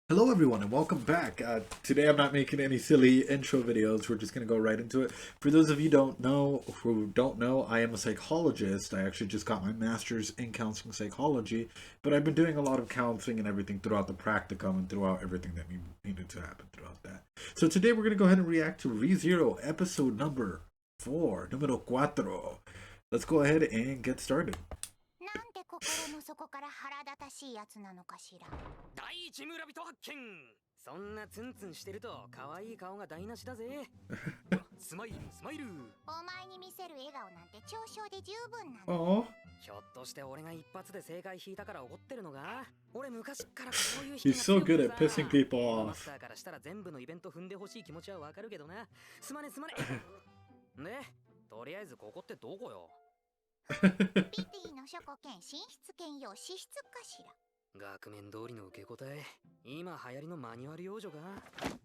Hello everyone and welcome back. Today I'm not making any silly intro videos. We're just going to go right into it. For those of you who don't know, I am a psychologist. I actually just got my master's in counseling psychology, but I've been doing a lot of counseling and everything throughout the practicum and throughout everything that needed to happen throughout that. So today we're going to go ahead and react to ReZero episode number 4, numero cuatro. Let's go ahead and get started. なんて心の底から腹立たしいやつなのかしら。第一村人発見。そんなツンツンしてると可愛い顔が台無しだぜ。スマイルスマイル。お前に見せる笑顔なんて嘲笑で十分なの。ひょっとして俺が一発で正解引いたから怒ってるのが？俺昔からこういう人 He's so good at pissing people off. マスターからしたら全部のイベント踏んでほしい気持ちはわかるけどな。すまねすまね。で、とりあえずここってどこよ？ビティの書庫兼寝室兼用私室かしら。額面通りの受け答え。今流行りのマニュアル幼女が。そろ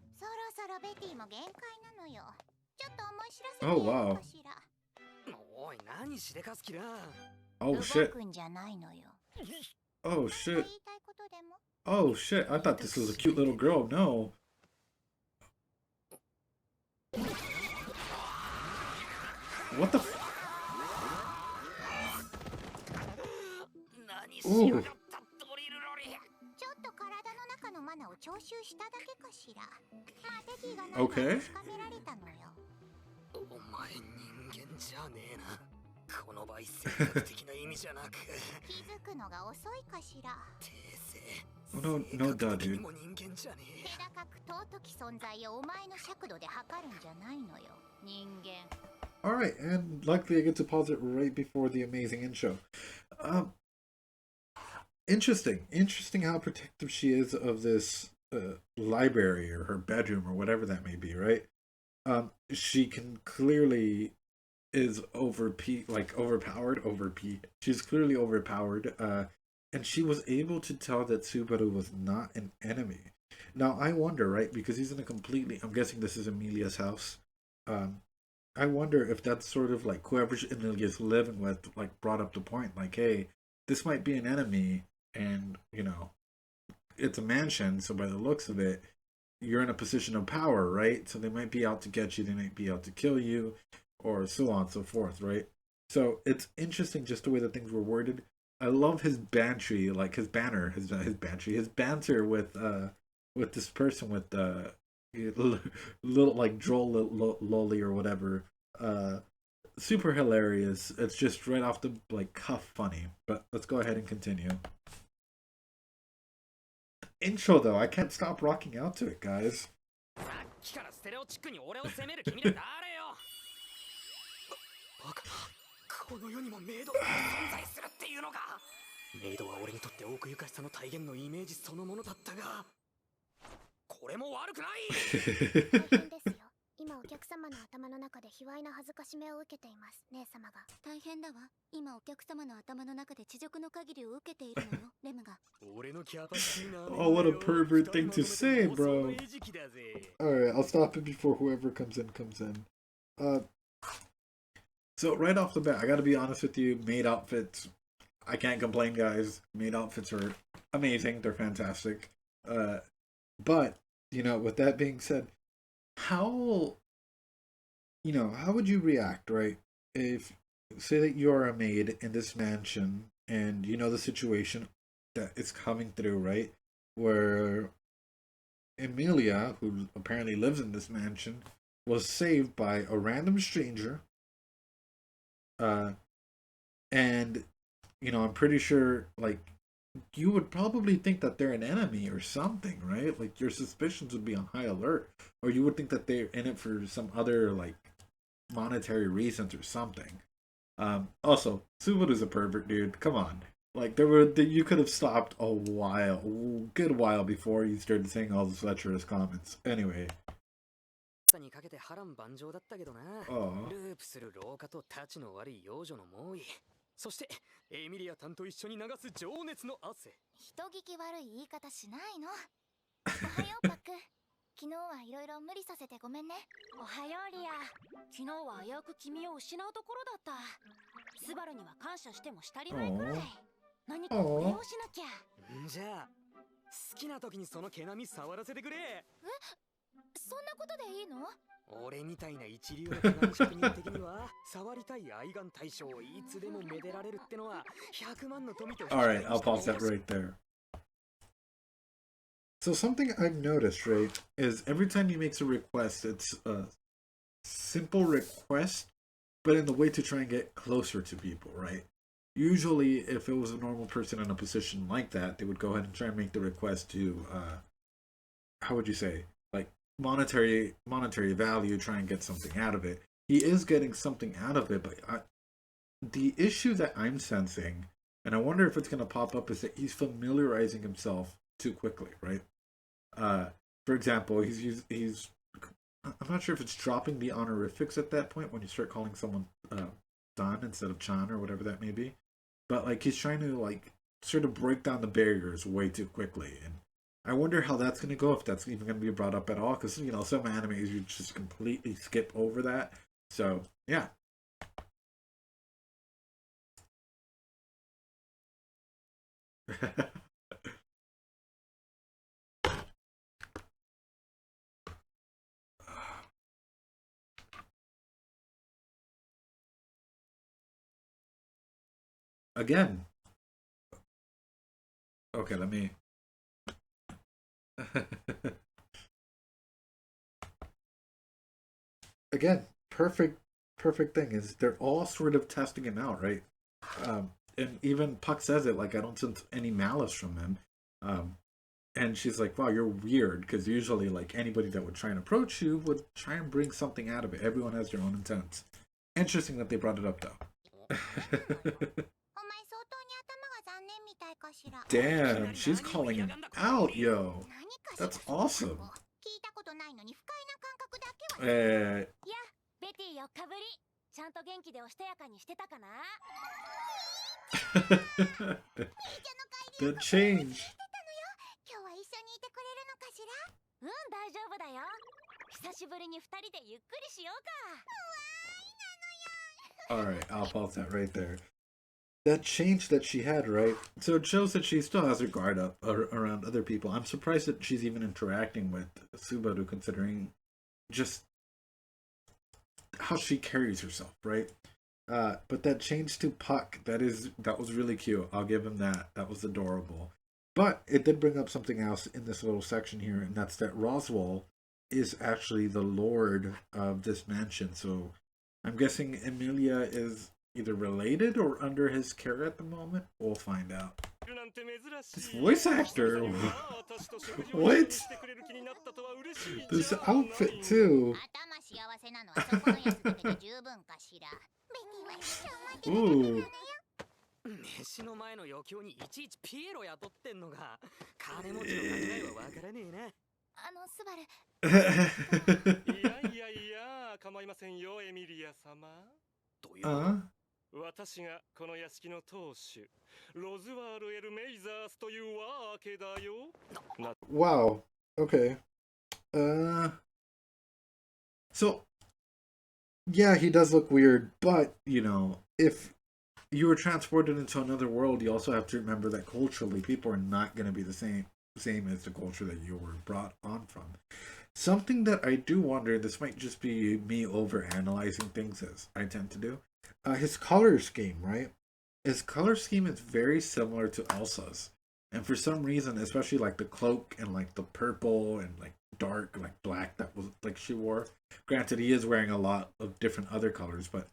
そろベティも限界なのよ。ちょっと思い知らせてやるかしら。おい、何しでかす気だ。Oh shit. 動くんじゃないのよ。Oh shit. 言いたいことでも。Oh shit, I thought this was a cute little girl. No. What the f- Ooh. ちょっと体の中のマナを徴収しただけかしら。まあベティが何か確かめられたのよ。お前人間じゃねえな。この場合性格的な意味じゃなく気づくのが遅いかしら。訂正。No, dude. も人間じゃねえ。気高く尊き存在をお前の尺度で測るんじゃないのよ。人間。Alright, and luckily I get to pause it right before the amazing intro. Interesting how protective she is of this library or her bedroom or whatever that may be, right? She can clearly is overpowered. She's clearly overpowered, and she was able to tell that Subaru was not an enemy. Now I wonder, right? Because he's in a completely. I'm guessing this is Emilia's house. I wonder if that's sort of like whoever Emilia's living with, like, brought up the point, like, hey, this might be an enemy, and it's a mansion, so by the looks of it, you're in a position of power, right? So they might be out to get you, they might be out to kill you, or so on and so forth, right? So it's interesting just the way that things were worded. I love his bantry, like his banter, his banter with this person with little like droll lolly or whatever. Super hilarious. It's just right off the like cuff funny. But let's go ahead and continue. Intro though, I can't stop rocking out to it, guys. さっきからステレオチックに俺を責める君ら誰よ。バカな。この世にもメイドが存在するっていうのか。メイドは俺にとって奥ゆかしさの体現のイメージそのものだったが、これも悪くない。大変ですよ。今お客様の頭の中で卑猥な恥ずかしめを受けています、姉様が。大変だわ。今お客様の頭の中で恥辱の限りを受けているのよ、レムが。Oh, what a pervert thing to say, bro. Alright, I'll stop it before whoever comes in. So right off the bat, I gotta be honest with you, maid outfits, I can't complain, guys. Maid outfits are amazing, they're fantastic. But, with that being said, how would you react, right? If, say that you are a maid in this mansion, and you know the situation that is coming through, right? Where Emilia, who apparently lives in this mansion, was saved by a random stranger. And, I'm pretty sure, like, you would probably think that they're an enemy or something, right? Like, your suspicions would be on high alert. Or you would think that they're in it for some other, like, monetary reasons or something. Also, Subaru's a pervert, dude. Come on. Like, you could have stopped a good while before you started saying all those lecherous comments. Anyway. にかけて波乱万丈だったけどな。Oh. ループする廊下とタチの悪い幼女の猛威。そしてエミリアたんと一緒に流す情熱の汗。人聞き悪い言い方しないの。おはようパック。昨日はいろいろ無理させてごめんね。おはようリア。昨日は危うく君を失うところだった。スバルには感謝してもしたり前くらい。何かお礼をしなきゃ。じゃあ好きな時にその毛並み触らせてくれ。そんなことでいいの？俺みたいな一流の毛並み職人的には触りたい愛玩対象をいつでもめでられるってのは100万の富と。 Alright, I'll pause that right there. So something I've noticed, right, is every time he makes a request, it's a simple request, but in the way to try and get closer to people, right? Usually, if it was a normal person in a position like that, they would go ahead and try and make the request to, how would you say, like monetary value, try and get something out of it. He is getting something out of it, but the issue that I'm sensing, and I wonder if it's going to pop up, is that he's familiarizing himself too quickly, right? For example, he's I'm not sure if it's dropping the honorifics at that point when you start calling someone Dan instead of Chan or whatever that may be. But like he's trying to like sort of break down the barriers way too quickly, and I wonder how that's going to go, if that's even going to be brought up at all, because you know some animes you just completely skip over that. So yeah. Again. Okay, let me. Again, perfect thing is they're all sort of testing him out, right? And even Puck says it, like, I don't sense any malice from him. And she's like, wow, you're weird, because usually, like, anybody that would try and approach you would try and bring something out of it. Everyone has their own intents. Interesting that they brought it up, though. Damn, she's calling him out, yo. That's awesome. 聞いたことないのに不快な感覚だけは。いや、ベティ4日ぶり。ちゃんと元気でおしとやかにしてたかな？ The change. 今日は一緒にいてくれるのかしら？うん、大丈夫だよ。久しぶりに2人でゆっくりしようか。Alright, I'll pause that right there. That change that she had, right? So it shows that she still has her guard up around other people. I'm surprised that she's even interacting with Subaru, considering just how she carries herself, right? But that change to Puck, that was really cute. I'll give him that. That was adorable. But it did bring up something else in this little section here, and that's that Roswaal is actually the lord of this mansion. So I'm guessing Emilia is either related or under his care at the moment. We'll find out. This voice actor, what? This outfit too. Ooh. 飯の前の余興にいちいちピエロ雇ってんのが金持ちの考えはわからねえな。スバル。いやいやいや、構いませんよ、エミリア様。どういう？私がこの屋敷の当主、ロズワール・エル・メイザースというわけだよ。Wow. Okay. So, yeah, he does look weird, but, you know, if you were transported into another world, you also have to remember that culturally, people are not going to be the same as the culture that you were brought on from. Something that I do wonder, this might just be me over-analyzing things, as I tend to do, his color scheme, right? His color scheme is very similar to Elsa's. And for some reason, especially like the cloak and like the purple and like dark, like black that was like she wore. Granted, he is wearing a lot of different other colors, but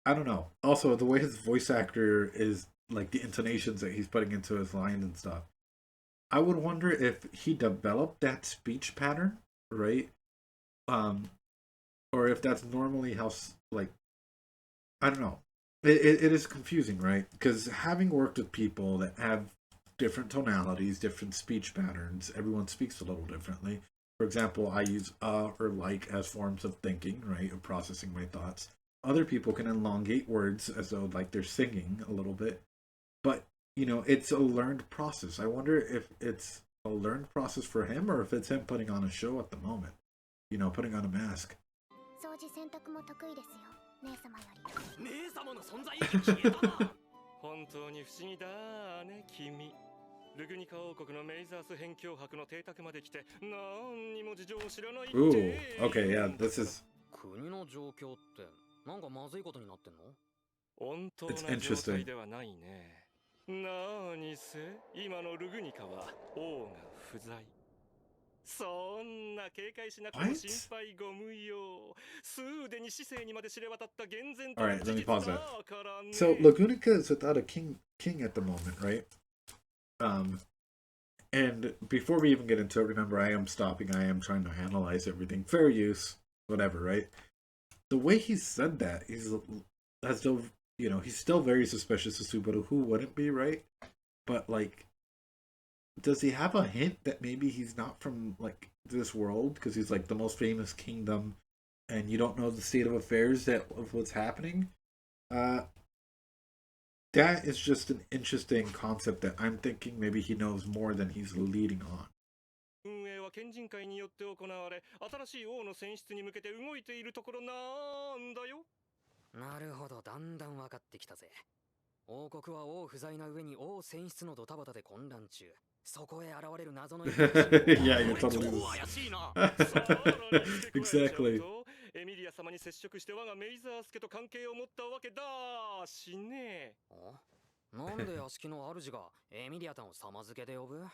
I don't know. Also, the way his voice actor is, like the intonations that he's putting into his lines and stuff. I would wonder if he developed that speech pattern, right? Or if that's normally how, like, I don't know. It is confusing, right? Because having worked with people that have different tonalities, different speech patterns, everyone speaks a little differently. For example, I use or like as forms of thinking, right? Of processing my thoughts. Other people can elongate words as though like they're singing a little bit. But, you know, it's a learned process. I wonder if it's a learned process for him or if it's him putting on a show at the moment. You know, putting on a mask. 掃除洗濯も得意ですよ、姉様より。姉様の存在意義消えたな。本当に不思議だね、君。ルグニカ王国のメイザース辺境博の邸宅まで来て何にも事情を知らないって。 Ooh, okay, yeah, this is... 国の状況ってなんかまずいことになってんの？本当な状態ではないね。なにせ今のルグニカは王が不在。そんな警戒しなくても心配ご無用。すでに市政にまで知れ渡った厳然とした事実だからね。So Lugunica is without a king at the moment, right? And before we even get into it, remember I am stopping. I am trying to analyze everything. Fair use, whatever, right? The way he said that, he's as though, you know, he's still very suspicious of Subaru. Who wouldn't be, right? But like, does he have a hint that maybe he's not from like this world because he's like the most famous kingdom, and you don't know the state of affairs of what's happening? That is just an interesting concept that I'm thinking maybe he knows more than he's leading on. 運営は県人会によって行われ、新しい王の選出に向けて動いているところなんだよ。なるほど、だんだん分かってきたぜ。王国は王不在な上に王選出のドタバタで混乱中。そこへ現れる謎の Yeah, you're totally... 怪しいな。Exactly. エミリア様に接触して我がメイザース家と関係を持ったわけだしね。なんで屋敷の主がエミリアタンを様付けで呼ぶ？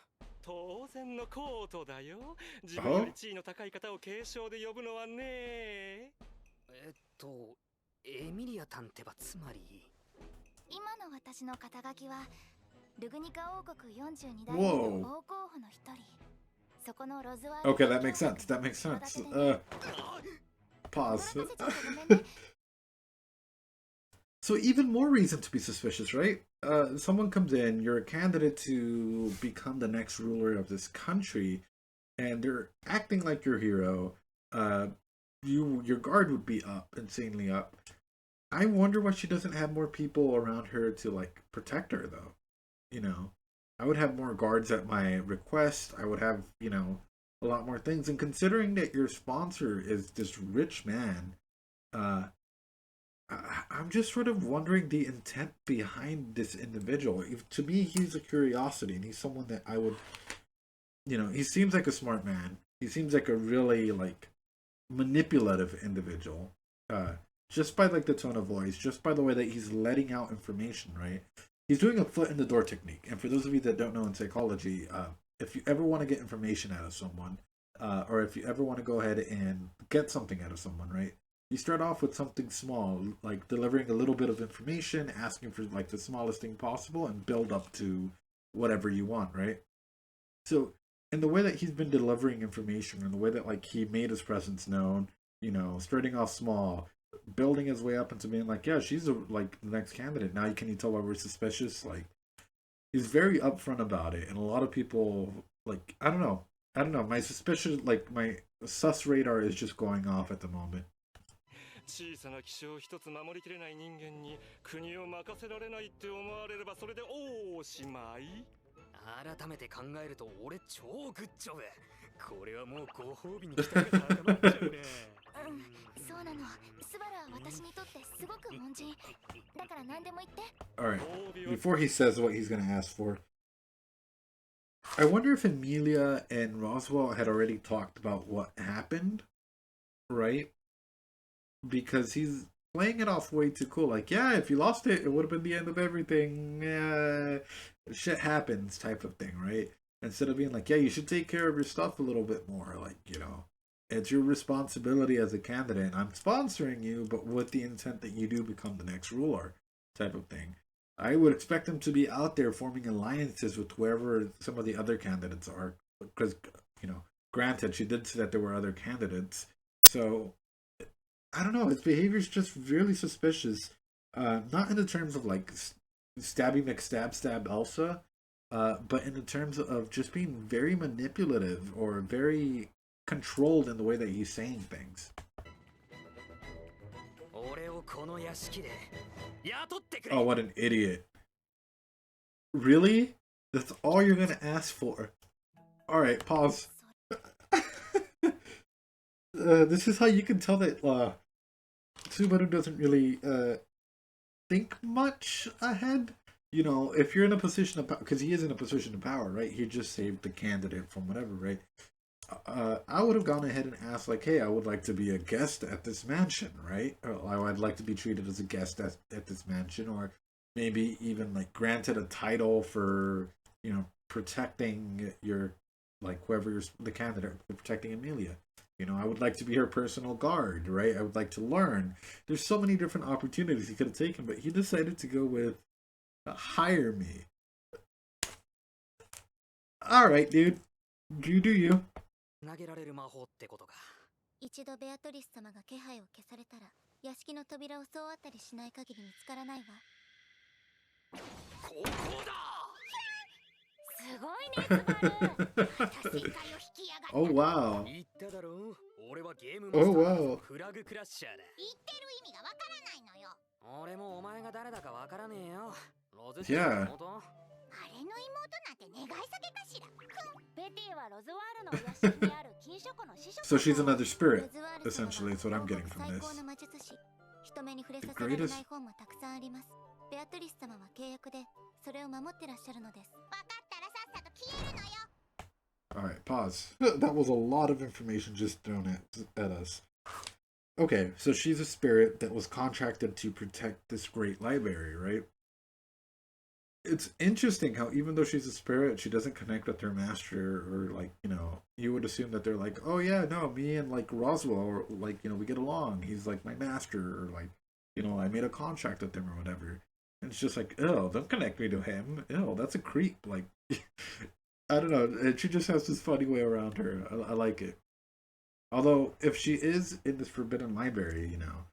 当然のコートだよ。自分より地位の高い方を継承で呼ぶのはね。エミリアタンってばつまり。今の私の肩書きはルグニカ王国42代目の王候補の一人。そこのロズワール。 Okay, that makes sense. That makes sense. Pause. So even more reason to be suspicious, right? Someone comes in, you're a candidate to become the next ruler of this country, and they're acting like your hero. Your guard would be up, insanely up. I wonder why she doesn't have more people around her to like protect her, though. You know, I would have more guards at my request. I would have, you know, a lot more things. And considering that your sponsor is this rich man, I'm just sort of wondering the intent behind this individual. To me, he's a curiosity, and he's someone that I would, you know, he seems like a smart man. He seems like a really like manipulative individual. Just by like the tone of voice, just by the way that he's letting out information, right? He's doing a foot in the door technique. And for those of you that don't know in psychology, if you ever want to get information out of someone, or if you ever want to go ahead and get something out of someone, right? You start off with something small, like delivering a little bit of information, asking for like the smallest thing possible, and build up to whatever you want, right? So, in the way that he's been delivering information, and the way that like he made his presence known, you know, starting off small, building his way up into being like, yeah, she's like the next candidate. Now can you tell why we're suspicious? Like, he's very upfront about it, and a lot of people like, I don't know. My suspicion, like my sus radar is just going off at the moment. 小さな気象一つ守りきれない人間に国を任せられないって思われればそれでおしまい。改めて考えると俺超グッジョブ。これはもうご褒美に期待が高まっちゃうね。そうなの。スバルは私にとってすごく恩人。だから何でも言って。Alright, before he says what he's gonna ask for, I wonder if Emilia and Roswaal had already talked about what happened, right? Because he's playing it off way too cool. Like, yeah, if you lost it, it would have been the end of everything. Yeah, shit happens type of thing, right? Instead of being like, yeah, you should take care of your stuff a little bit more. Like, you know, it's your responsibility as a candidate. I'm sponsoring you, but with the intent that you do become the next ruler type of thing. I would expect them to be out there forming alliances with whoever some of the other candidates are. Because, you know, granted, she did say that there were other candidates. So, I don't know. His behavior is just really suspicious. Not in the terms of, like, stabby McStab Elsa. But in the terms of just being very manipulative or very controlled in the way that he's saying things. Oh, what an idiot. Really? That's all you're gonna ask for? Alright, pause. This is how you can tell that Subaru doesn't really think much ahead. you know, if you're in a position of power, because he is in a position of power, right? He just saved the candidate from whatever, right? I would have gone ahead and asked, like, hey, I would like to be a guest at this mansion, right? Or I'd like to be treated as a guest at this mansion, or maybe even like granted a title for, you know, protecting your, like, whoever you're the candidate for protecting Amelia. You know, I would like to be her personal guard, right? I would like to learn. There's so many different opportunities he could have taken, but he decided to go with hire me. All right, dude. You do you. 投げられる魔法ってことか。一度ベアトリス様が気配を消されたら、屋敷の扉をそうあったりしない限り見つからないわ。ここだ。すごいね、スバル。また世界を引きやがった。Oh wow. 言っただろう。俺はゲーム Oh マスター wow. フラグクラッシャーだ。言ってる意味がわからないのよ。俺もお前が誰だかわからねえよ。ロズ Yeah. 妹あれの妹なんて願い下げかしら。ベティはロズワールのお屋敷にある禁書庫の司書。So she's another ロ spirit, ズワール essentially, is what I'm getting from 最 this. 高の魔術師。人目に触れさせられない本もたくさんあります。ベアトリス様は契約でそれを守ってらっしゃるのです。わかったらさっさと消えるのよ。Alright, pause. That was a lot of information just thrown at us. Okay, so she's a spirit that was contracted to protect this great library, right? It's interesting how even though she's a spirit, she doesn't connect with her master, or like, you know, you would assume that they're like, oh yeah, no, me and like Roswaal, or like, you know, we get along. He's like my master, or like, you know, I made a contract with him or whatever. And it's just like, oh, don't connect me to him. Oh, that's a creep. Like, I don't know. She just has this funny way around her. I like it. Although, if she is in this forbidden library, you know,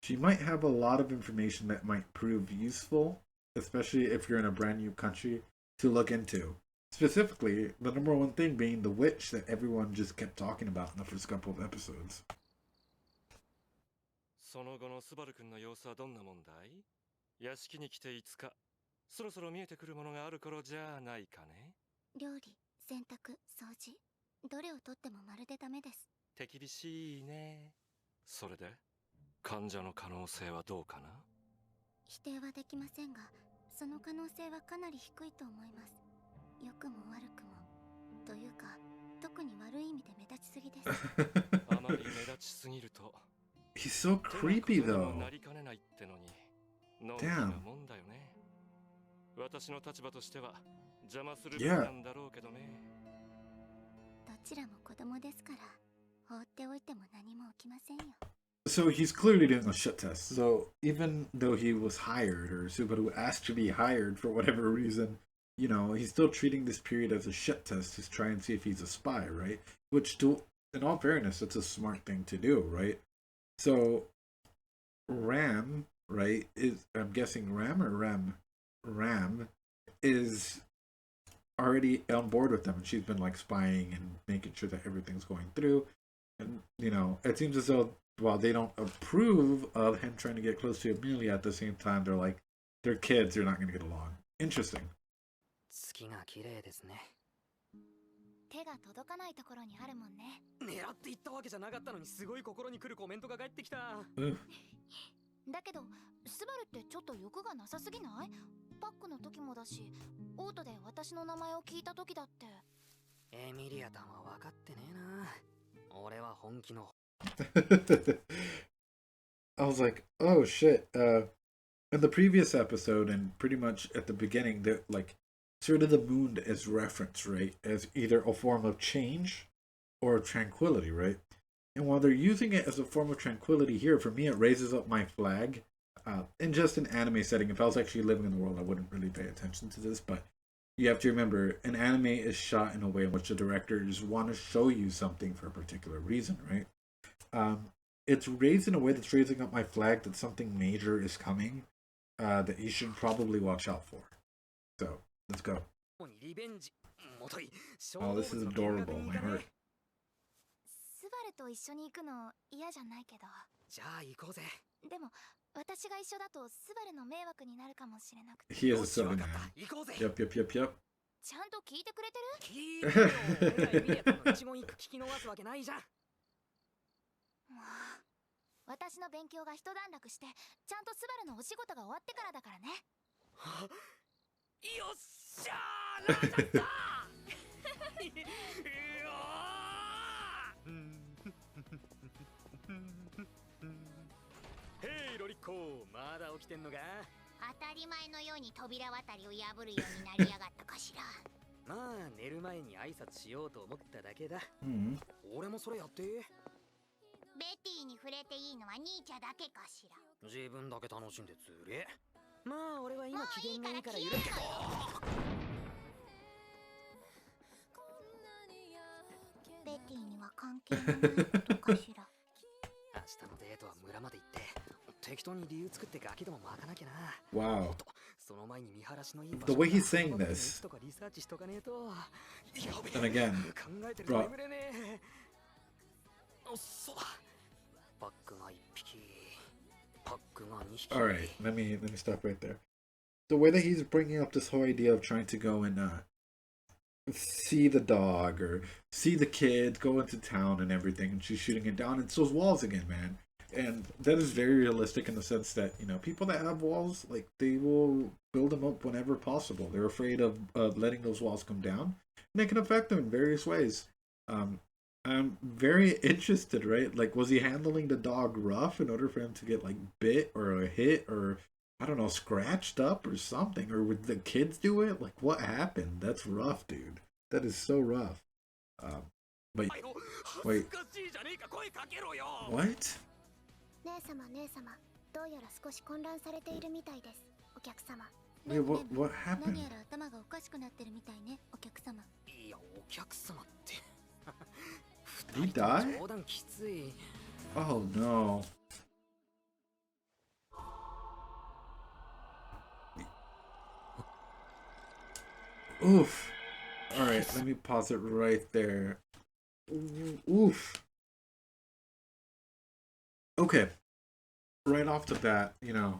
she might have a lot of information that might prove useful, especially if you're in a brand new country, to look into. Specifically, the number one thing being the witch that everyone just kept talking about in the first couple of episodes. その後のスバル君の様子はどんなもんだい？屋敷に来て5日。そろそろ見えてくるものがある頃じゃないかね。料理、洗濯、掃除、どれをとってもまるでダメです。手厳しいね。それで患者の可能性はどうかな？否定はできませんが、その可能性はかなり低いと思います。良くも悪くも。というか、特に悪い意味で目立ちすぎです。あまり目立ちすぎると。He's so creepy though. なりかねないってのに。のんき Damn. なもんだよね。私の立場としては邪魔するべきなんだろうけどね。どちらも子供ですから、放っておいても何も起きませんよ。So he's clearly doing a shit test. So even though he was hired, or Subaru asked to be hired for whatever reason, you know, he's still treating this period as a shit test to try and see if he's a spy, right? Which, in all fairness, it's a smart thing to do, right? So Ram, right, is, I'm guessing Ram or Rem? Ram is already on board with them, and she's been like spying and making sure that everything's going through. And, you know, it seems as though while they don't approve of him trying to get close to Amelia, at the same time, they're like, they're kids, they're not going to get along. Interesting. 月が綺麗ですね。手が届かないところにあるもんね。狙っていったわけじゃなかったのにすごい心に来るコメントが返ってきた。だけど、スバルってちょっと欲がなさすぎない？パックの時もだし、オートで私の名前を聞いた時だって。エミリアタンは分かってねえな。俺は本気の。I was like, oh shit. In the previous episode, and pretty much at the beginning, that like sort of the moon is referenced, right, as either a form of change or tranquility, right? And while they're using it as a form of tranquility here, for me, it raises up my flag. In just an anime setting, if I was actually living in the world, I wouldn't really pay attention to this, but you have to remember, an anime is shot in a way in which the directors want to show you something for a particular reason, right? It's raised in a way that's raising up my flag that something major is coming, that you should probably watch out for. So, let's go. Oh, this is adorable, my heart. スバルと一緒に行くの嫌じゃないけど。じゃあ行こうぜ。でも、私が一緒だとスバルの迷惑になるかもしれなくて。He is a silly man. Yep, yep, yep, yep. ちゃんと聞いてくれてる？聞いてよ。俺がエミリアタンの一言一句聞き逃すわけないじゃん。もう、私の勉強が一段落して、ちゃんとスバルのお仕事が終わってからだからね。よっしゃーなかったうおーへいロリッコまだ起きてんのか当たり前のように扉渡りを破るようになりやがったかしら。まあ寝る前に挨拶しようと思っただけだ。Hmm. 俺もそれやってベティに触れていいのは兄ちゃんだけかしら。自分だけ楽しんでつれまあ俺は今機嫌がいいから許すけどベティには関係のないことかしら。明日のデートは村まで行って適当に理由作ってガキども巻かなきゃな。 Wow. その前に見晴らしのいい The way he's saying this. とかリサーチしとかねえと。 And again, 考えてると眠れねえ。おっそうだ。バッグが1匹、パックが2匹。 all right. Let me stop right there. The way that he's bringing up this whole idea of trying to go and see the dog or see the kid go into town and everything, and she's shooting it down. It's those walls again, man. And that is very realistic in the sense that, you know, people that have walls, like, they will build them up whenever possible. They're afraid of letting those walls come down. And they can affect them in various ways. I'm very interested, right? Like, was he handling the dog rough in order for him to get, like, bit or a hit or, I don't know, scratched up or something? Or would the kids do it? Like, what happened? That's rough, dude. That is so rough. But, wait. What? 姉様姉様、どうやら少し混乱されているみたいです、お客様。 Wait, what happened? 何やら頭がおかしくなってるみたいね、お客様。いや、お客様って。 Did he die? 冗談きつい。 Oh no. Oof. Alright, let me pause it right there. Oof. Okay. Right off the bat, you know,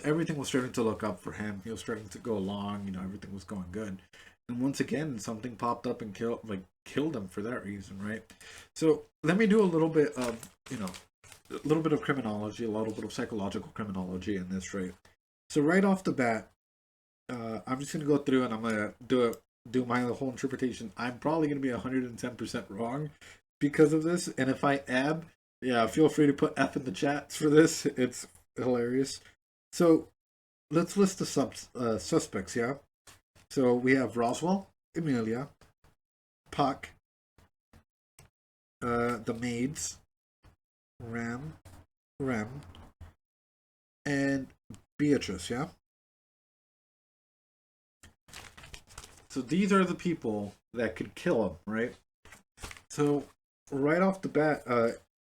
everything was starting to look up for him. He was starting to go along, you know, everything was going good. And once again, something popped up and killed him for that reason, right? So let me do a little bit of, you know, a little bit of criminology, a little bit of psychological criminology in this, right? So right off the bat, I'm just gonna go through and I'm gonna do my whole interpretation. I'm probably gonna be 110% wrong because of this, and if I am, yeah, feel free to put F in the chats for this. It's hilarious. So let's list the suspects, yeah? So we have Roswaal, Emilia, Puck, the Maids, Rem, and Beatrice, yeah? So these are the people that could kill him, right? So right off the bat,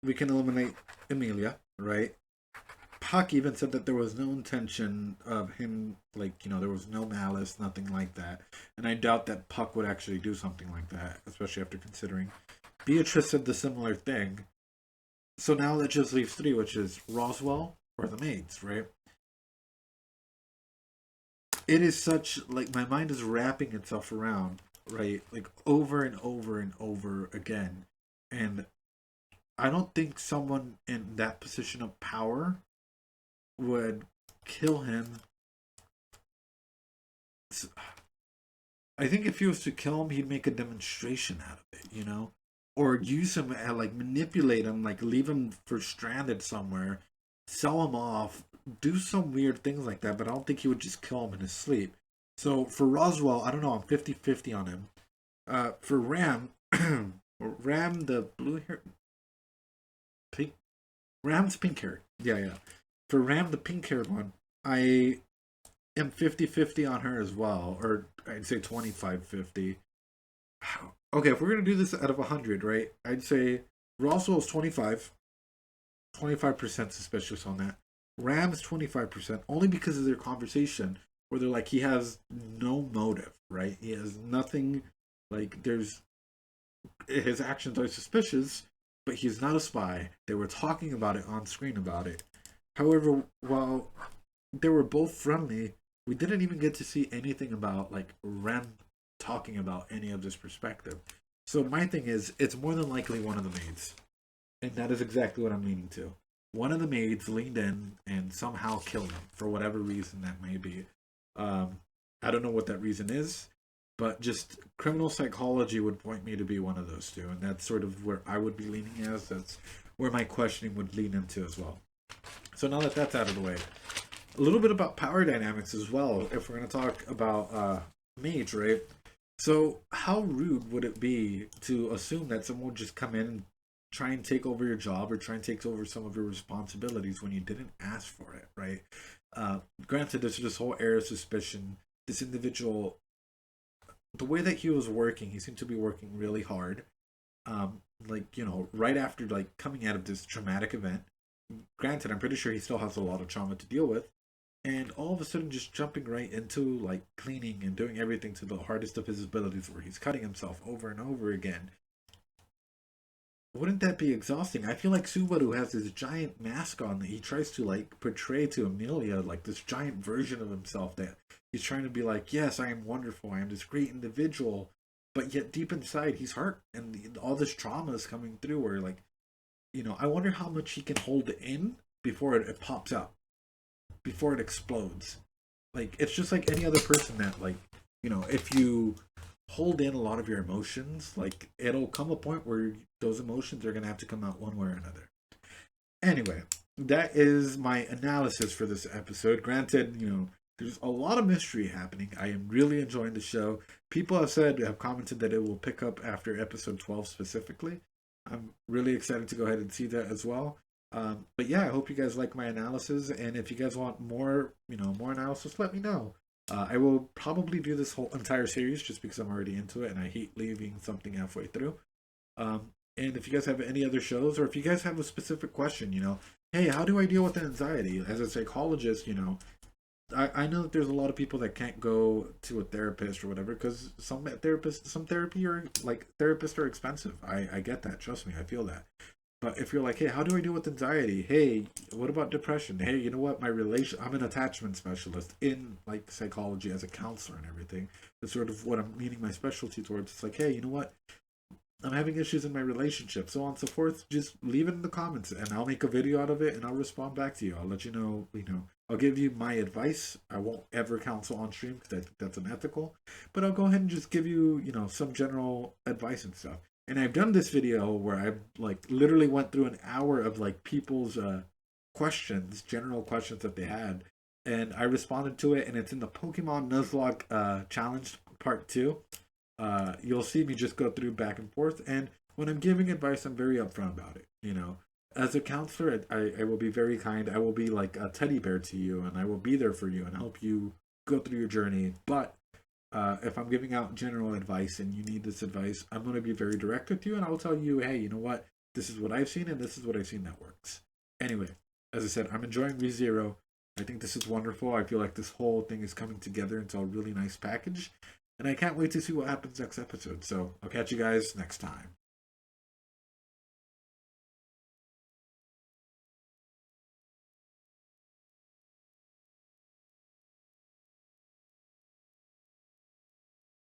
we can eliminate Emilia, right? Puck even said that there was no intention of him, like, you know, there was no malice, nothing like that. And I doubt that Puck would actually do something like that, especially after considering. Beatrice said the similar thing. So now that just leaves three, which is Roswaal or the Maids, right? It is such, like, my mind is wrapping itself around, right? Like, over and over and over again. And I don't think someone in that position of power would kill him. I think if he was to kill him, he'd make a demonstration out of it, you know? Or use him and, like, manipulate him, like, leave him for stranded somewhere, sell him off, do some weird things like that, but I don't think he would just kill him in his sleep. So for Roswaal, I don't know, I'm 50-50 on him. For Ram, Ram, the blue hair, Ram's pink hair. Yeah. For Ram, the pink haired one, I am 50-50 on her as well, or I'd say 25-50. Okay, if we're gonna do this out of 100, right? I'd say Roswell is 25% suspicious on that. Ram's 25%, only because of their conversation where they're like, he has no motive, right? He has nothing, like, his actions are suspicious, but he's not a spy. They were talking about it on screen about it. However, while they were both friendly, we didn't even get to see anything about, like, Ram talking about any of this perspective. So my thing is, it's more than likely one of the Maids. And that is exactly what I'm leaning to. One of the Maids leaned in and somehow killed him, for whatever reason that may be. I don't know what that reason is, but just criminal psychology would point me to be one of those two, and that's sort of where I would be leaning as. That's where my questioning would lean into as well. So now that that's out of the way, a little bit about power dynamics as well, if we're going to talk about Maid, right? So how rude would it be to assume that someone would just come in and try and take over your job or try and take over some of your responsibilities when you didn't ask for it, right? Granted, there's this whole air of suspicion. This individual, the way that he was working, he seemed to be working really hard. Like, you know, right after like coming out of this traumatic event. Granted, I'm pretty sure he still has a lot of trauma to deal with. And all of a sudden just jumping right into like cleaning and doing everything to the hardest of his abilities where he's cutting himself over and over again. Wouldn't that be exhausting? I feel like Subaru has this giant mask on that he tries to like portray to Amelia, like this giant version of himself that he's trying to be like, yes, I am wonderful, I am this great individual, but yet deep inside he's hurt and all this trauma is coming through where like, you know, I wonder how much he can hold in before it pops out, before it explodes. Like, it's just like any other person that like, you know, if you hold in a lot of your emotions, like it'll come a point where those emotions are going to have to come out one way or another. Anyway, that is my analysis for this episode. Granted, you know, there's a lot of mystery happening. I am really enjoying the show. People have commented that it will pick up after episode 12 specifically. I'm really excited to go ahead and see that as well. But yeah, I hope you guys like my analysis, and if you guys want more, you know, more analysis, let me know. I will probably do this whole entire series just because I'm already into it and I hate leaving something halfway through. And if you guys have any other shows, or if you guys have a specific question, you know, hey, how do I deal with anxiety? As a psychologist, you know, I know that there's a lot of people that can't go to a therapist or whatever because some therapy or like therapists are expensive. I get that. Trust me, I feel that. But if you're like, hey, how do I deal with anxiety? Hey, what about depression? Hey, you know what? I'm an attachment specialist in like psychology as a counselor and everything. That's sort of what I'm leaning my specialty towards. It's like, hey, you know what? I'm having issues in my relationship, so on and so forth. Just leave it in the comments and I'll make a video out of it and I'll respond back to you. I'll let you know, I'll give you my advice. I won't ever counsel on stream because I think that's unethical. But I'll go ahead and just give you, you know, some general advice and stuff. And I've done this video where I like literally went through an hour of like people's questions, general questions that they had, and I responded to it. And it's in the Pokemon Nuzlocke challenge part 2. You'll see me just go through back and forth. And when I'm giving advice, I'm very upfront about it. You know, as a counselor, I will be very kind. I will be like a teddy bear to you, and I will be there for you and help you go through your journey. But if I'm giving out general advice and you need this advice, I'm going to be very direct with you and I'll tell you, hey, you know what? This is what I've seen and this is what I've seen that works. Anyway, as I said, I'm enjoying ReZero. I think this is wonderful. I feel like this whole thing is coming together into a really nice package. And I can't wait to see what happens next episode. So I'll catch you guys next time.